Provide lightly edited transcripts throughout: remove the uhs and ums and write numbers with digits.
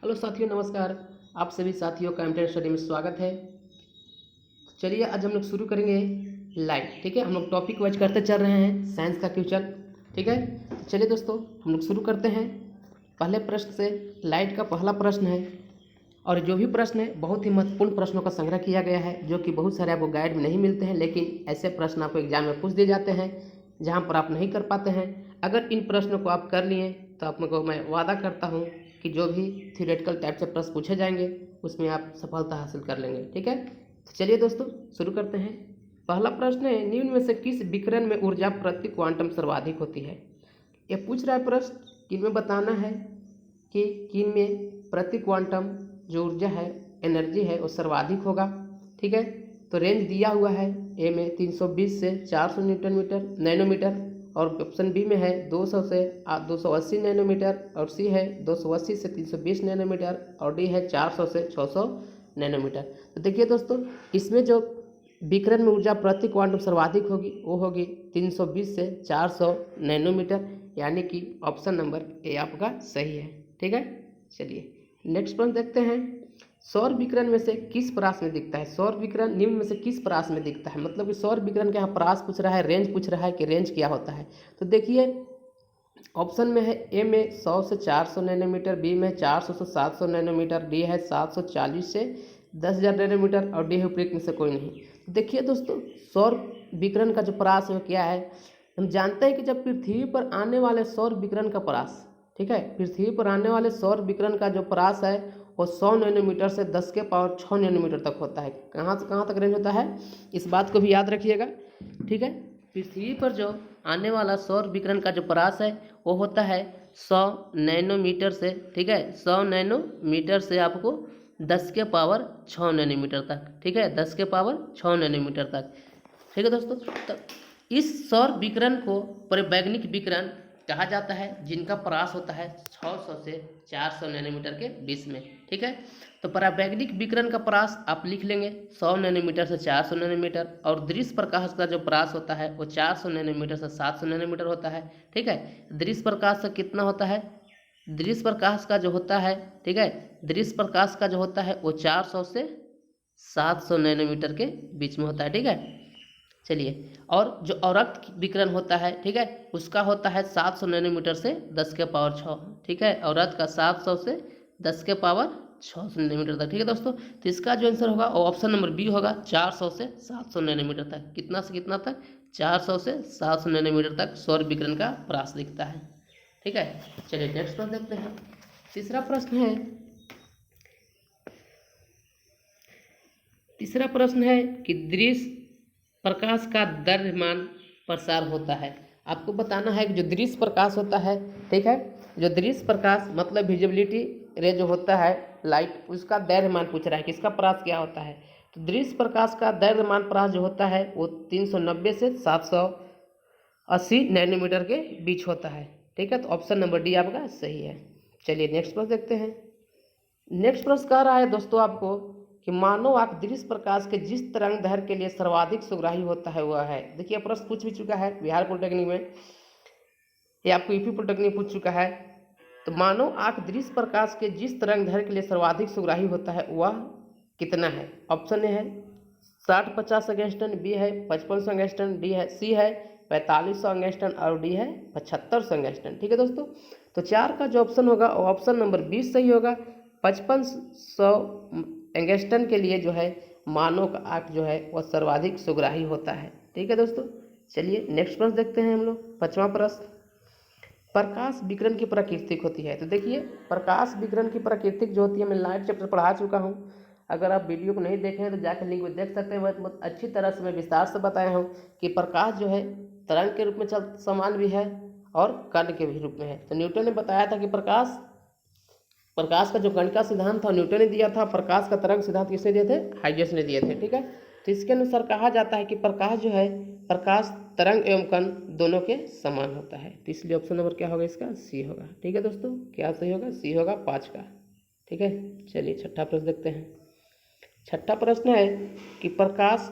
Hello साथियों, नमस्कार। आप सभी साथियों का एमटेन स्टडी में स्वागत है। चलिए आज हम लोग शुरू करेंगे लाइट। ठीक है, हम लोग टॉपिक वाइज करते चल रहे हैं साइंस का फ्यूचर। ठीक है, तो चलिए दोस्तों हम लोग शुरू करते हैं पहले प्रश्न से। लाइट का पहला प्रश्न है और जो भी प्रश्न है बहुत ही महत्वपूर्ण प्रश्नों का संग्रह किया गया है, जो कि बहुत सारे आपको गाइड में नहीं मिलते हैं, लेकिन ऐसे प्रश्न आपको एग्जाम में पूछ दिए जाते हैं जहाँ पर आप नहीं कर पाते हैं। अगर इन प्रश्नों को आप कर लिए तो आपको मैं वादा करता हूँ कि जो भी थियोरेटिकल टाइप से प्रश्न पूछे जाएंगे उसमें आप सफलता हासिल कर लेंगे। ठीक है, तो चलिए दोस्तों शुरू करते हैं। पहला प्रश्न है, निम्न में से किस विकिरण में ऊर्जा प्रति क्वांटम सर्वाधिक होती है। यह पूछ रहा है प्रश्न कि इनमें बताना है कि किन में प्रति क्वांटम जो ऊर्जा है, एनर्जी है, वो सर्वाधिक होगा। ठीक है, तो रेंज दिया हुआ है ए में 320 से 400 न्यूटन मीटर नैनोमीटर, और ऑप्शन बी में है 200 से 280 नैनोमीटर, और सी है 280 से 320 नैनोमीटर, और डी है 400 से 600 नैनोमीटर। तो देखिए दोस्तों, इसमें जो विकिरण में ऊर्जा प्रति क्वांटम सर्वाधिक होगी वो होगी 320 से 400 नैनोमीटर, यानी कि ऑप्शन नंबर ए आपका सही है। ठीक है, चलिए नेक्स्ट प्रश्न देखते हैं। सौर विकिरण में से किस परास में दिखता है। सौर विकिरण निम्न में से किस परास में दिखता है, मतलब कि सौर विकिरण के यहाँ परास पूछ रहा है, रेंज पूछ रहा है कि रेंज क्या होता है। तो देखिए ऑप्शन में है ए में 100 से 400 नैनोमीटर, बी में 400 से 700 नैनोमीटर, डी है 740 से 10,000 नैनोमीटर, और डी है उपरोक्त में से कोई नहीं। तो देखिए दोस्तों, सौर विकिरण का जो परास है क्या है। हम जानते हैं कि जब पृथ्वी पर आने वाले सौर विकिरण का परास, ठीक है, पृथ्वी पर आने वाले सौर विकिरण का जो परास है वो 100 नैनोमीटर से 10 के पावर 6 नैनोमीटर तक होता है। कहाँ से कहाँ तक रेंज होता है, इस बात को भी याद रखिएगा। ठीक है, पृथ्वी पर जो आने वाला सौर विकिरण का जो परास है वो होता है 100 नैनोमीटर से। ठीक है, 100 नैनोमीटर से आपको 10 के पावर 6 नैनोमीटर तक। ठीक है, 10 के पावर 6 नैनोमीटर तक। ठीक है दोस्तों, तो इस सौर विकिरण को परिवैज्ञानिक विकिरण कहा जाता है जिनका परास होता है 600 से 400 नैनोमीटर के बीच में। ठीक है, तो परावैज्ञानिक विकिरण का परास आप लिख लेंगे 100 नैनोमीटर से 400 नैनोमीटर, और दृश्य प्रकाश का जो परास होता है वो 400 नैनोमीटर से 700 नैनोमीटर होता है। ठीक है, दृश्य प्रकाश का कितना होता है, दृश्य प्रकाश का जो होता है, ठीक है, दृश्य प्रकाश का जो होता है वो 400 से 700 नैनोमीटर के बीच में होता है। ठीक है, चलिए, और जो अवरक्त विकिरण होता है, ठीक है, उसका होता है 700 नैनोमीटर से 10 के पावर 6। ठीक है, अवरक्त का 700 से 10 के पावर 6 नैनोमीटर तक। ठीक है दोस्तों, तो इसका जो आंसर होगा वो ऑप्शन नंबर बी होगा, 400 से 700 नैनोमीटर तक। कितना से कितना तक, 400 से 700 नैनोमीटर तक सौर विकिरण का परास दिखता है। ठीक है, चलिए नेक्स्ट प्रश्न देखते हैं। तीसरा प्रश्न है, तीसरा प्रश्न है कि दृश्य प्रकाश का द्रव्यमान प्रसार होता है। आपको बताना है कि जो दृश्य प्रकाश होता है, ठीक है, जो दृश्य प्रकाश मतलब विजिबिलिटी रे जो होता है लाइट, उसका द्रव्यमान पूछ रहा है कि इसका प्रकाश क्या होता है। तो दृश्य प्रकाश का द्रव्यमान प्रकाश जो होता है वो 390 से 780 नैनोमीटर के बीच होता है। ठीक है, तो ऑप्शन नंबर डी आपका सही है। चलिए नेक्स्ट प्रश्न देखते हैं। नेक्स्ट प्रश्न कह रहा है दोस्तों आपको कि मानव आंख दृश्य प्रकाश के जिस तरंग दैर्घ्य के लिए सर्वाधिक सुग्राही होता है वह है। देखिए प्रश्न पूछ भी चुका है बिहार पॉलिटेक्निक में, ये आपको यूपी पॉलिटेक्निक पूछ चुका है। तो मानव आंख दृश्य प्रकाश के जिस तरंग दैर्घ्य के लिए सर्वाधिक सुग्राही होता है वह कितना है। ऑप्शन ए है 60-50 एंगस्ट्रॉन, बी है 5500 एंगस्ट्रॉन, डी है सी है 4500 एंगस्ट्रॉन, और डी है 7500 एंगस्ट्रॉन। ठीक है दोस्तों, तो चार का जो ऑप्शन होगा वो ऑप्शन नंबर 20 सही होगा। 5500 एंगस्ट्रॉन के लिए जो है मानव का आंख जो है वह सर्वाधिक सुग्राही होता है। ठीक है दोस्तों, चलिए नेक्स्ट प्रश्न देखते हैं हम लोग। 5वां प्रश्न, प्रकाश विकिरण की प्रकृति होती है। तो देखिए प्रकाश विकिरण की प्रकृति जो होती है मैं लाइट चैप्टर पढ़ा चुका हूँ। अगर आप वीडियो को नहीं देखे हैं तो जाकर लिंक में देख सकते हैं। बहुत अच्छी तरह से मैं विस्तार से बताया हूँ कि प्रकाश जो है तरंग के रूप में समान भी है और कण के भी रूप में है। तो न्यूटन ने बताया था कि प्रकाश का जो कण का सिद्धांत था न्यूटन ने दिया था, प्रकाश का तरंग सिद्धांत किसने दिए थे, हाइजेंस ने दिए थे। ठीक है, तो इसके अनुसार कहा जाता है कि प्रकाश जो है, प्रकाश तरंग एवं कण दोनों के समान होता है। तो इसलिए ऑप्शन नंबर क्या होगा इसका, सी होगा। ठीक है दोस्तों, क्या सही होगा, सी होगा 5 का। ठीक है, चलिए छठा प्रश्न देखते हैं। छठा प्रश्न है कि प्रकाश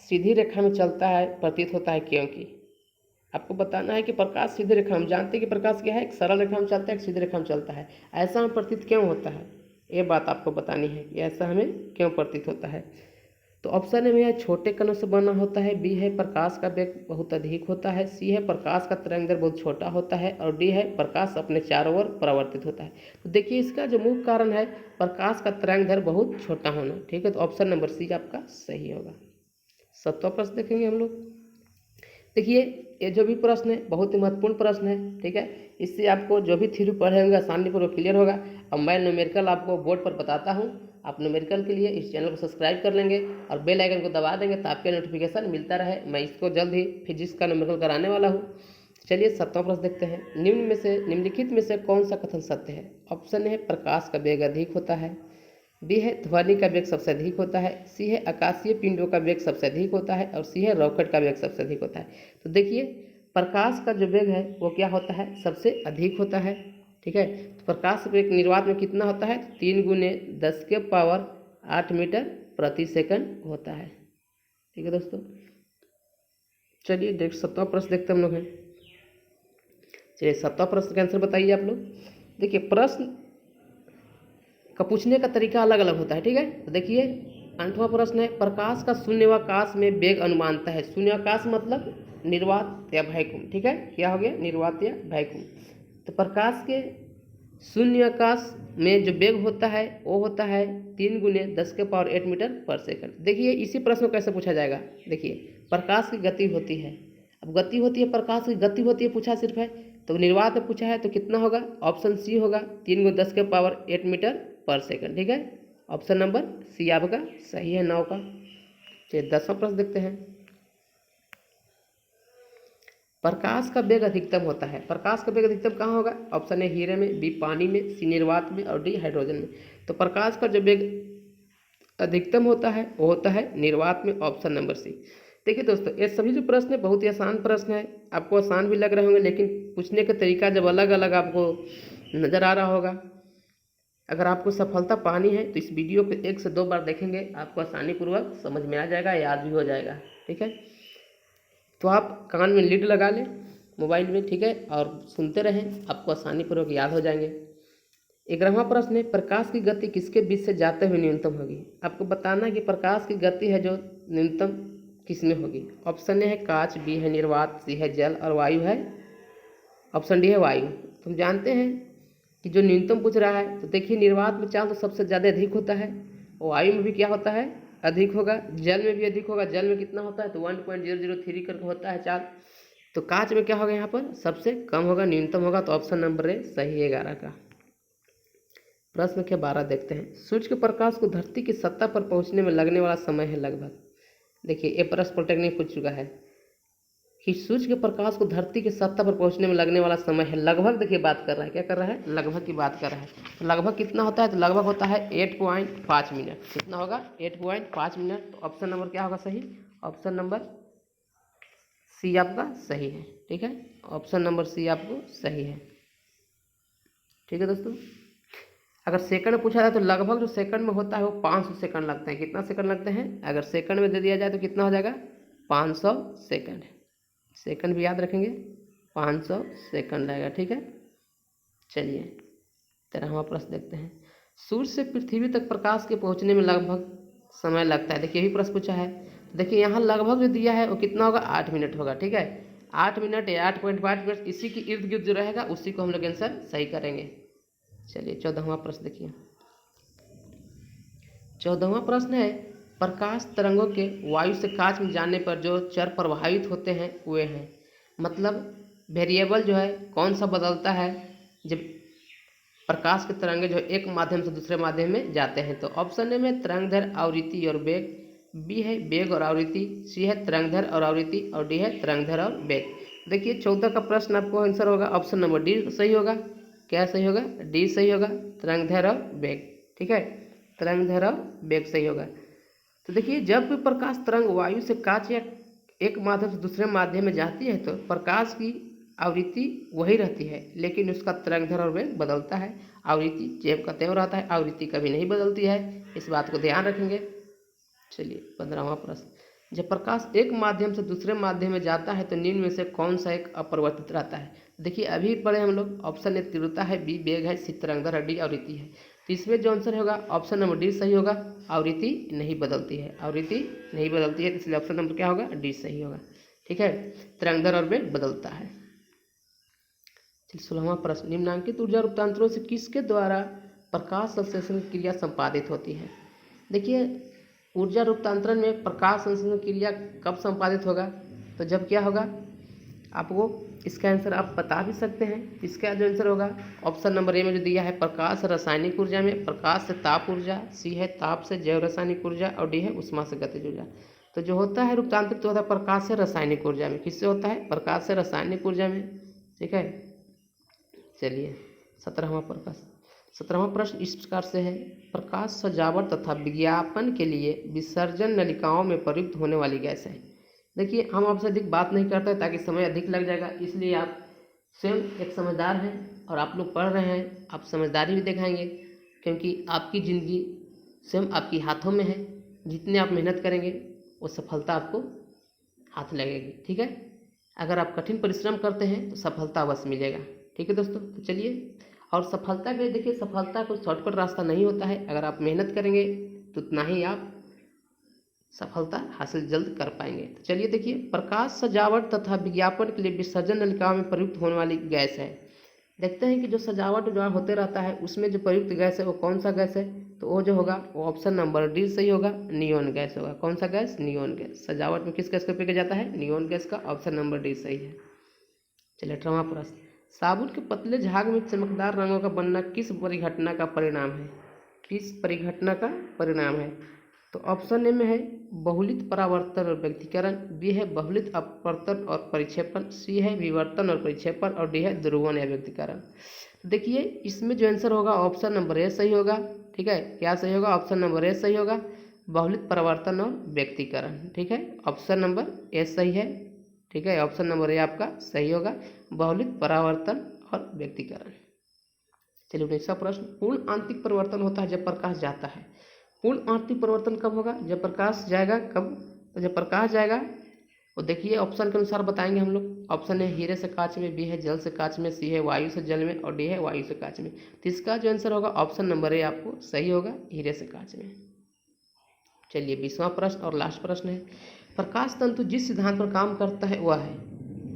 सीधी रेखा में चलता है प्रतीत होता है क्योंकि। आपको बताना है कि प्रकाश सीधी रेखा, हम जानते हैं कि प्रकाश क्या है, एक सरल रेखा में चलता है, एक सीधी रेखा में चलता है। ऐसा में प्रतीत क्यों होता है, ये बात आपको बतानी है कि ऐसा हमें क्यों प्रतीत होता है। तो ऑप्शन ए में है छोटे कणों से बना होता है, बी है प्रकाश का वेग बहुत अधिक होता है, सी है प्रकाश का तरंगदैर्घ्य बहुत छोटा होता है, और डी है प्रकाश अपने चारों ओर परावर्तित होता है। तो देखिए इसका जो मुख्य कारण है प्रकाश का तरंगदैर्घ्य बहुत छोटा होना। ठीक है, तो ऑप्शन नंबर सी आपका सही होगा। 7वां प्रश्न देखेंगे हम लोग। देखिए ये जो भी प्रश्न है बहुत ही महत्वपूर्ण प्रश्न है। ठीक है, इससे आपको जो भी थ्योरी पढ़े होंगे आसानी पर वो क्लियर होगा। अब मैं न्यूमेरिकल आपको बोर्ड पर बताता हूँ, आप न्यूमेरिकल के लिए इस चैनल को सब्सक्राइब कर लेंगे और बेल आइकन को दबा देंगे तो आपके नोटिफिकेशन मिलता रहे। मैं इसको जल्द ही फिजिक्स का न्यूमेरिकल कराने वाला हूँ। चलिए 7वां प्रश्न देखते हैं। निम्नलिखित में से कौन सा कथन सत्य है। ऑप्शन है प्रकाश का वेग अधिक होता है, बी है ध्वनि का वेग सबसे अधिक होता है, सी है आकाशीय पिंडों का वेग सबसे अधिक होता है, और सी है रॉकेट का वेग सबसे अधिक होता है। तो देखिए प्रकाश का जो वेग है वो क्या होता है, सबसे अधिक होता है। ठीक है, तो प्रकाश वेग निर्वात में कितना होता है, 3 × 10⁸ मीटर प्रति सेकंड होता है। ठीक है दोस्तों, चलिए 7वां प्रश्न देखते हम लोग हैं। चलिए 7वां प्रश्न का आंसर बताइए आप लोग। देखिए प्रश्न का पूछने का तरीका अलग अलग होता है। ठीक है, तो देखिए 8वां प्रश्न है प्रकाश का शून्यावकाश में वेग अनुमानतः है। शून्यावकाश मतलब निर्वात या वैक्यूम। ठीक है, क्या हो गया, निर्वात या वैक्यूम। तो प्रकाश के शून्यावकाश में जो वेग होता है वो होता है 3 × 10⁸ मीटर पर सेकंड। देखिए इसी प्रश्न को कैसे पूछा जाएगा। देखिए प्रकाश की गति होती है, अब गति होती है, प्रकाश की गति होती है, पूछा सिर्फ है। तो निर्वात में पूछा है तो कितना होगा, ऑप्शन सी होगा 3 × 10⁸ मीटर पर सेकंड। ठीक है, ऑप्शन नंबर सी आपका सही है 9 का। चलिए 10वां प्रश्न देखते हैं। प्रकाश का वेग अधिकतम होता है। प्रकाश का वेग अधिकतम कहाँ होगा, ऑप्शन ए हीरे में, बी पानी में, सी निर्वात में, और डी हाइड्रोजन में। तो प्रकाश का जो वेग अधिकतम होता है वो होता है निर्वात में, ऑप्शन नंबर सी। देखिए दोस्तों ये सभी जो प्रश्न है बहुत ही आसान प्रश्न है, आपको आसान भी लग रहे होंगे, लेकिन पूछने का तरीका जब अलग अलग आपको नज़र आ रहा होगा। अगर आपको सफलता पानी है तो इस वीडियो को 1 से 2 बार देखेंगे, आपको आसानी पूर्वक समझ में आ जाएगा, याद भी हो जाएगा। ठीक है, तो आप कान में लीड लगा लें मोबाइल में, ठीक है, और सुनते रहें, आपको आसानी पूर्वक याद हो जाएंगे। 11वां प्रश्न है प्रकाश की गति किसके बीच से जाते हुए न्यूनतम होगी। आपको बताना है कि प्रकाश की गति है जो न्यूनतम किस में होगी। ऑप्शन ए है कांच, बी है निर्वात, सी है जल, और वायु है, ऑप्शन डी है वायु। तो हम जानते हैं कि जो न्यूनतम पूछ रहा है, तो देखिए निर्वात में चाल तो सबसे ज़्यादा अधिक होता है, और वायु में भी क्या होता है, अधिक होगा, जल में भी अधिक होगा। जल में कितना होता है, तो 1.003 करके होता है चाल। तो कांच में क्या होगा, यहाँ पर सबसे कम होगा, न्यूनतम होगा। तो ऑप्शन नंबर ए सही है 11 का। प्रश्न संख्या 12 देखते हैं। सूर्य के प्रकाश को धरती की सतह पर पहुंचने में लगने वाला समय है लगभग। देखिए ये प्रश्न पॉलिटेक्निक पूछ चुका है कि सूर्य के प्रकाश को धरती की सतह पर पहुंचने में लगने वाला समय है लगभग। देखिए बात कर रहा है, क्या कर रहा है, लगभग की बात कर रहा है। तो लगभग कितना होता है, तो लगभग होता है 8.5 मिनट। कितना होगा, 8.5 मिनट। तो ऑप्शन नंबर क्या होगा सही, ऑप्शन नंबर सी आपका सही है। ठीक है, ऑप्शन नंबर सी आपको सही है। ठीक है दोस्तों, अगर सेकंड में पूछा जाए तो लगभग जो सेकंड में होता है वो 500 सेकंड लगते हैं। कितना सेकंड लगते हैं, अगर सेकंड में दे दिया जाए तो कितना हो जाएगा, 500 सेकंड। सेकंड भी याद रखेंगे, 500 सेकंड लगेगा। ठीक है, चलिए 13वां प्रश्न देखते हैं। सूर्य से पृथ्वी तक प्रकाश के पहुंचने में लगभग समय लगता है। देखिए यही प्रश्न पूछा है। देखिए यहाँ लगभग जो दिया है वो कितना होगा, 8 मिनट होगा। ठीक है, 8 मिनट या 8.5 मिनट, इसी की इर्द गिर्द जो रहेगा उसी को हम लोग आंसर सही करेंगे। चलिए 14वां प्रश्न देखिए। 14वां प्रश्न है प्रकाश तरंगों के वायु से कांच में जाने पर जो चर प्रभावित होते हैं वे हैं। मतलब वेरिएबल जो है कौन सा बदलता है जब प्रकाश के तरंगे जो एक माध्यम से दूसरे माध्यम में जाते हैं। तो ऑप्शन ए में तरंगदैर्घ्य, आवृत्ति और वेग, बी है वेग और आवृत्ति, सी है तरंगदैर्घ्य और आवृत्ति, और डी है तरंगदैर्घ्य और वेग। देखिए 14 का प्रश्न आपको आंसर होगा ऑप्शन नंबर डी सही होगा। क्या सही होगा, डी सही होगा, तरंगदैर्घ्य और वेग। ठीक है, तरंगदैर्घ्य और वेग सही होगा। तो देखिए जब भी प्रकाश तरंग वायु से कांच या एक माध्यम से दूसरे माध्यम में जाती है तो प्रकाश की आवृत्ति वही रहती है, लेकिन उसका तरंगदैर्घ्य और वेग बदलता है। आवृत्ति ज्यों का त्यों रहता है, आवृत्ति कभी नहीं बदलती है, इस बात को ध्यान रखेंगे। चलिए 15वां प्रश्न, जब प्रकाश एक माध्यम से दूसरे माध्यम में जाता है तो निम्न में से कौन सा एक अपरिवर्तित रहता है। देखिए अभी पढ़े हम लोग, ऑप्शन ए तीव्रता है, बी वेग है, सी तरंगदैर्घ्य, डी आवृत्ति है। तो इसमें जो आंसर होगा ऑप्शन नंबर डी सही होगा। आवृत्ति नहीं बदलती है, आवृत्ति नहीं बदलती है, इसलिए ऑप्शन नंबर क्या होगा, डी सही होगा। ठीक है, तरंग दैर्ध्य और वेग बदलता है। चलिए 16वां प्रश्न, निम्नांकित ऊर्जा रूपांतरों से किसके द्वारा प्रकाश संश्लेषण की क्रिया संपादित होती है। देखिए ऊर्जा रूपांतरण में प्रकाश संश्लेषण क्रिया कब संपादित होगा, तो जब क्या होगा, आपको इसका आंसर आप बता भी सकते हैं। इसका जो आंसर होगा ऑप्शन नंबर ए में जो दिया है, प्रकाश रासायनिक ऊर्जा में, प्रकाश से ताप ऊर्जा, सी है ताप से जैव रासायनिक ऊर्जा और डी है उष्मा से गतिज ऊर्जा। तो जो होता है रूपांतरित होता है प्रकाश से रासायनिक ऊर्जा में। किससे होता है, प्रकाश से रासायनिक ऊर्जा में। ठीक है, चलिए 17वां प्रश्न इस प्रकार से है, प्रकाश सजावट तथा विज्ञापन के लिए विसर्जन नलिकाओं में प्रयुक्त होने वाली गैस है। देखिए हम आपसे अधिक बात नहीं करते ताकि समय अधिक लग जाएगा, इसलिए आप स्वयं एक समझदार हैं और आप लोग पढ़ रहे हैं, आप समझदारी भी दिखाएंगे, क्योंकि आपकी ज़िंदगी स्वयं आपकी हाथों में है। जितने आप मेहनत करेंगे वो सफलता आपको हाथ लगेगी। ठीक है, अगर आप कठिन परिश्रम करते हैं तो सफलता अवश्य मिलेगा। ठीक है दोस्तों, तो चलिए, और सफलता के देखिए सफलता कोई शॉर्टकट रास्ता नहीं होता है। अगर आप मेहनत करेंगे तो उतना ही आप सफलता हासिल जल्द कर पाएंगे। तो चलिए देखिए, प्रकाश सजावट तथा विज्ञापन के लिए विसर्जन नलिकाओं में प्रयुक्त होने वाली गैस है। देखते हैं कि जो सजावट जो होते रहता है उसमें जो प्रयुक्त गैस है वो कौन सा गैस है, तो वो जो होगा वो ऑप्शन नंबर डी सही होगा, नियोन गैस होगा। कौन सा गैस, नियोन गैस। सजावट में किस गैस का उपयोग किया जाता है, नियोन गैस का। ऑप्शन नंबर डी सही है। चलिए 18वां प्रश्न, साबुन के पतले झाग में चमकदार रंगों का बनना किस परिघटना का परिणाम है, किस परिघटना का परिणाम है। तो ऑप्शन ए में है बहुलित परावर्तन और व्यक्तीकरण, बी है बहुलित अपवर्तन और परिक्षेपण, सी है विवर्तन और परिक्षेपण और डी है ध्रुवण या व्यक्तीकरण। देखिए इसमें जो आंसर होगा ऑप्शन नंबर ए सही होगा। ठीक है, क्या सही होगा, ऑप्शन नंबर ए सही होगा, बहुलित परावर्तन और व्यक्तीकरण। ठीक है, ऑप्शन नंबर ए सही है। ठीक है, ऑप्शन नंबर ए आपका सही होगा, बहुलित परावर्तन और व्यक्तीकरण। चलिए 19वां प्रश्न, पूर्ण आंतरिक परिवर्तन होता है जब प्रकाश जाता है। पूर्ण आंतरिक परिवर्तन कब होगा, जब प्रकाश जाएगा। कब, तो जब प्रकाश जाएगा वो देखिए ऑप्शन के अनुसार बताएंगे हम लोग। ऑप्शन है हीरे से कांच में, बी है जल से कांच में, सी है वायु से जल में और डी है वायु से कांच में। तो इसका जो आंसर होगा ऑप्शन नंबर ए आपको सही होगा, हीरे से कांच में। चलिए 20वां प्रश्न और लास्ट प्रश्न है, प्रकाश तंतु जिस सिद्धांत पर काम करता है वह है।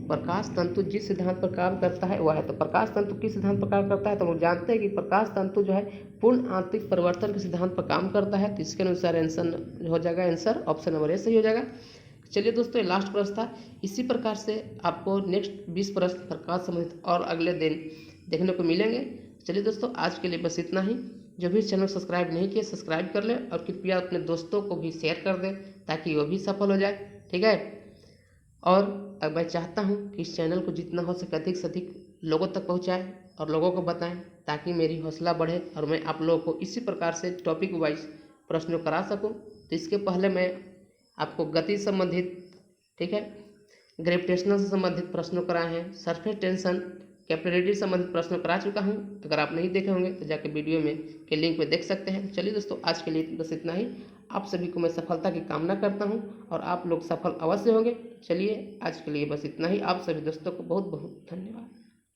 प्रकाश तंतु जिस सिद्धांत पर काम करता है वह है। तो प्रकाश तंतु किस सिद्धांत पर काम करता है, तो हम जानते हैं कि प्रकाश तंतु जो है पूर्ण आंतरिक परिवर्तन के सिद्धांत पर काम करता है। तो इसके अनुसार आंसर हो जाएगा, आंसर ऑप्शन नंबर ए सही हो जाएगा। चलिए दोस्तों ये लास्ट प्रश्न था। इसी प्रकार से आपको नेक्स्ट 20 प्रश्न प्रकाश संबंधित और अगले दिन देखने को मिलेंगे। चलिए दोस्तों आज के लिए बस इतना ही। जो भी चैनल सब्सक्राइब नहीं किए सब्सक्राइब कर लें और कृपया अपने दोस्तों को भी शेयर कर दें ताकि वो भी सफल हो जाए। ठीक है, और मैं चाहता हूं कि इस चैनल को जितना हो सके अधिक से अधिक लोगों तक पहुंचाएं और लोगों को बताएं ताकि मेरी हौसला बढ़े और मैं आप लोगों को इसी प्रकार से टॉपिक वाइज प्रश्नों करा सकूं। तो इसके पहले मैं आपको गति संबंधित, ठीक है, ग्रेविटेशनल से संबंधित प्रश्नों कराए हैं, सरफेस टेंशन, कैपिलरिटी संबंधित प्रश्न करा चुका हूं। अगर आप नहीं देखे होंगे तो जाके वीडियो में के लिंक पे देख सकते हैं। चलिए दोस्तों आज के लिए बस इतना ही। आप सभी को मैं सफलता की कामना करता हूं और आप लोग सफल अवश्य होंगे। चलिए आज के लिए बस इतना ही। आप सभी दोस्तों को बहुत बहुत धन्यवाद।